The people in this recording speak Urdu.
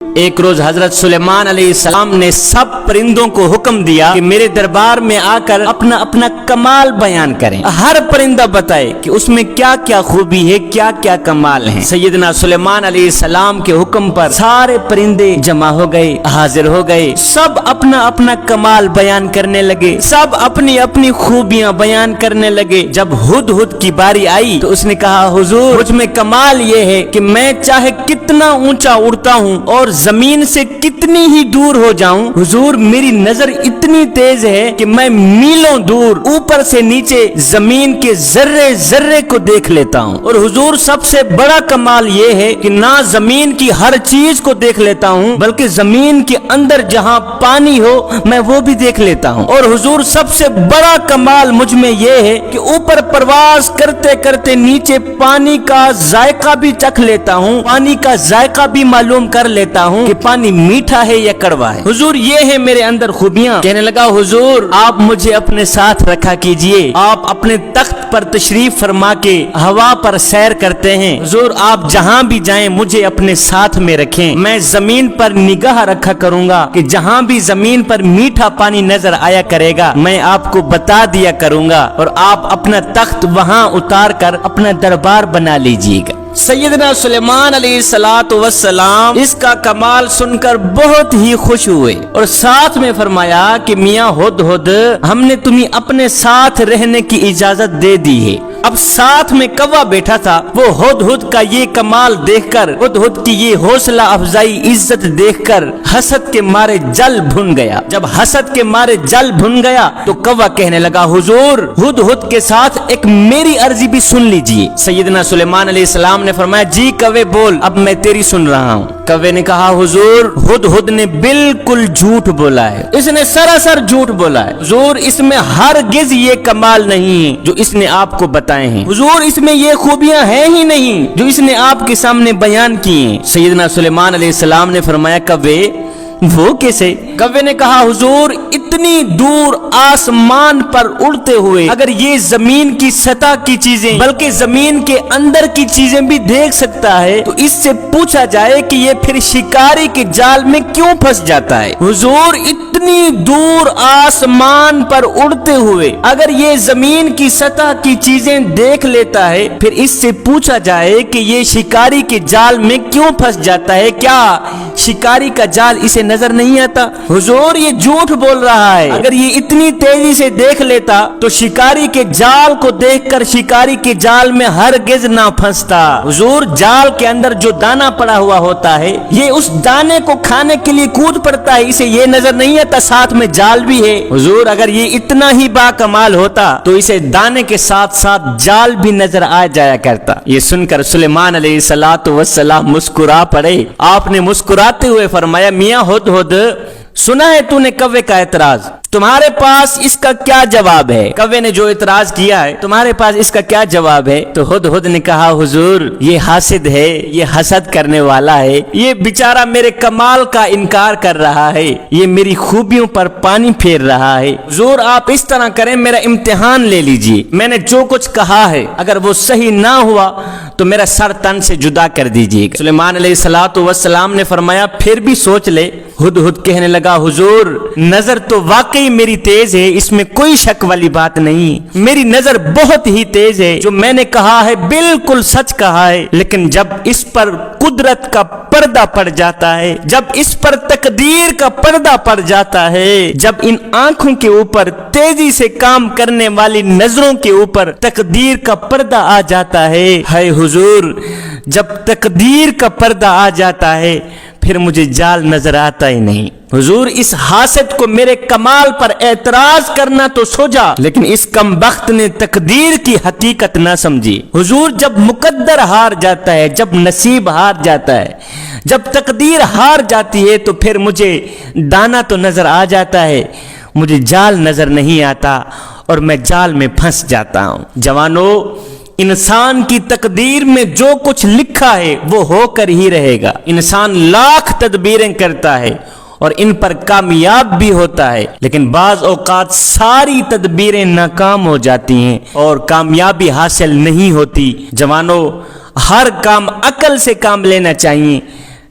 ایک روز حضرت سلیمان علیہ السلام نے سب پرندوں کو حکم دیا کہ میرے دربار میں آ کر اپنا اپنا کمال بیان کریں. ہر پرندہ بتائے کہ اس میں کیا کیا خوبی ہے, کیا کیا کمال ہے. سیدنا سلیمان علیہ السلام کے حکم پر سارے پرندے جمع ہو گئے, حاضر ہو گئے. سب اپنا اپنا کمال بیان کرنے لگے, سب اپنی اپنی خوبیاں بیان کرنے لگے. جب ہدہد کی باری آئی تو اس نے کہا, حضور مجھ میں کمال یہ ہے کہ میں چاہے کتنا اونچا اڑتا ہوں اور زمین سے کتنی ہی دور ہو جاؤں, حضور میری نظر اتنی تیز ہے کہ میں میلوں دور اوپر سے نیچے زمین کے ذرے ذرے کو دیکھ لیتا ہوں. اور حضور سب سے بڑا کمال یہ ہے کہ نہ زمین کی ہر چیز کو دیکھ لیتا ہوں بلکہ زمین کے اندر جہاں پانی ہو میں وہ بھی دیکھ لیتا ہوں. اور حضور سب سے بڑا کمال مجھ میں یہ ہے کہ اوپر پرواز کرتے کرتے نیچے پانی کا ذائقہ بھی چکھ لیتا ہوں, پانی کا ذائقہ بھی معلوم کر لیتا ہوں کہ پانی میٹھا ہے یا کڑوا ہے. حضور یہ ہے میرے اندر خوبیاں. کہنے لگا, حضور آپ مجھے اپنے ساتھ رکھا کیجئے. آپ اپنے تخت پر تشریف فرما کے ہوا پر سیر کرتے ہیں. حضور آپ جہاں بھی جائیں مجھے اپنے ساتھ میں رکھیں. میں زمین پر نگاہ رکھا کروں گا کہ جہاں بھی زمین پر میٹھا پانی نظر آیا کرے گا میں آپ کو بتا دیا کروں گا, اور آپ اپنا تخت وہاں اتار کر اپنا دربار بنا لیجیے گا. سیدنا سلیمان علیہ السلام اس کا کمال سن کر بہت ہی خوش ہوئے اور ساتھ میں فرمایا کہ میاں ہدہد, ہم نے تمہیں اپنے ساتھ رہنے کی اجازت دے دی ہے. اب ساتھ میں کوا بیٹھا تھا, وہ ہدہد کا یہ کمال دیکھ کر, ہدہد کی یہ حوصلہ افزائی عزت دیکھ کر حسد کے مارے جل بھن گیا. جب حسد کے مارے جل بھن گیا تو کوا کہنے لگا, حضور ہدہد کے ساتھ ایک میری عرضی بھی سن لیجئے. سیدنا سلیمان علیہ السلام نے فرمایا, جی کوے بول, اب میں تیری سن رہا ہوں. کوے نے کہا, حضور ہدہد نے بالکل جھوٹ بولا ہے, اس نے سراسر جھوٹ بولا ہے. حضور اس میں ہرگز یہ کمال نہیں ہے جو اس نے آپ کو بتائے ہیں. حضور اس میں یہ خوبیاں ہیں ہی نہیں جو اس نے آپ کے سامنے بیان کی ہیں. سیدنا سلیمان علیہ السلام نے فرمایا, کوے وہ کیسے؟ کوے نے کہا, حضور اتنی دور آسمان پر اڑتے ہوئے اگر یہ زمین کی سطح کی چیزیں بلکہ زمین کے اندر کی چیزیں بھی دیکھ سکتا ہے تو اس سے پوچھا جائے کہ یہ پھر شکاری کے جال میں کیوں پھنس جاتا ہے. حضور اتنی دور آسمان پر اڑتے ہوئے اگر یہ زمین کی سطح کی چیزیں دیکھ لیتا ہے پھر اس سے پوچھا جائے کہ یہ شکاری کے جال میں کیوں پھنس جاتا ہے, کیا شکاری کا جال اسے نظر نہیں آتا؟ حضور یہ جھوٹ بول رہا ہے, اگر یہ اتنی تیزی سے دیکھ لیتا تو شکاری کے جال کو دیکھ کر شکاری کے جال میں ہرگز نہ پھنستا. حضور جال کے اندر جو دانا پڑا ہوا ہوتا ہے یہ اس دانے کو کھانے کے لیے کود پڑتا ہے, اسے یہ نظر نہیں آتا ساتھ میں جال بھی ہے. حضور اگر یہ اتنا ہی با کمال ہوتا تو اسے دانے کے ساتھ ساتھ جال بھی نظر آ جایا کرتا. یہ سن کر سلیمان علیہ السلام مسکرا پڑے. آپ نے مسکراتے ہوئے فرمایا, میاں ہدہد سنا ہے تو نے کوے کا اعتراض, تمہارے پاس اس کا کیا جواب ہے؟ کوے نے جو اعتراض کیا ہے تمہارے پاس اس کا کیا جواب ہے؟ تو ہدہد نے کہا, حضور یہ حاسد ہے, یہ حسد کرنے والا ہے, یہ بیچارہ میرے کمال کا انکار کر رہا ہے, یہ میری خوبیوں پر پانی پھیر رہا ہے. حضور آپ اس طرح کریں, میرا امتحان لے لیجئے, میں نے جو کچھ کہا ہے اگر وہ صحیح نہ ہوا تو میرا سر تن سے جدا کر دیجئے. سلیمان علیہ السلام نے فرمایا, پھر بھی سوچ لے. ہدہد کہنے لگا, حضور نظر تو واقعی میری تیز ہے, اس میں کوئی شک والی بات نہیں, میری نظر بہت ہی تیز ہے, جو میں نے کہا ہے بالکل سچ کہا ہے, لیکن جب اس پر قدرت کا پردہ پڑ جاتا ہے, جب اس پر تقدیر کا پردہ پڑ جاتا ہے, جب ان آنکھوں کے اوپر تیزی سے کام کرنے والی نظروں کے اوپر تقدیر کا پردہ آ جاتا ہے, ہے حضور جب تقدیر کا پردہ آ جاتا ہے پھر مجھے جال نظر آتا ہی نہیں. حضور اس حاسد کو میرے کمال پر اعتراض کرنا تو سوچا, لیکن اس کم بخت نے تقدیر کی حقیقت نہ سمجھی. حضور جب مقدر ہار جاتا ہے, جب نصیب ہار جاتا ہے, جب تقدیر ہار جاتی ہے تو پھر مجھے دانا تو نظر آ جاتا ہے, مجھے جال نظر نہیں آتا اور میں جال میں پھنس جاتا ہوں. جوانو, انسان کی تقدیر میں جو کچھ لکھا ہے وہ ہو کر ہی رہے گا. انسان لاکھ تدبیریں کرتا ہے اور ان پر کامیاب بھی ہوتا ہے, لیکن بعض اوقات ساری تدبیریں ناکام ہو جاتی ہیں اور کامیابی حاصل نہیں ہوتی. جوانو, ہر کام عقل سے کام لینا چاہیے,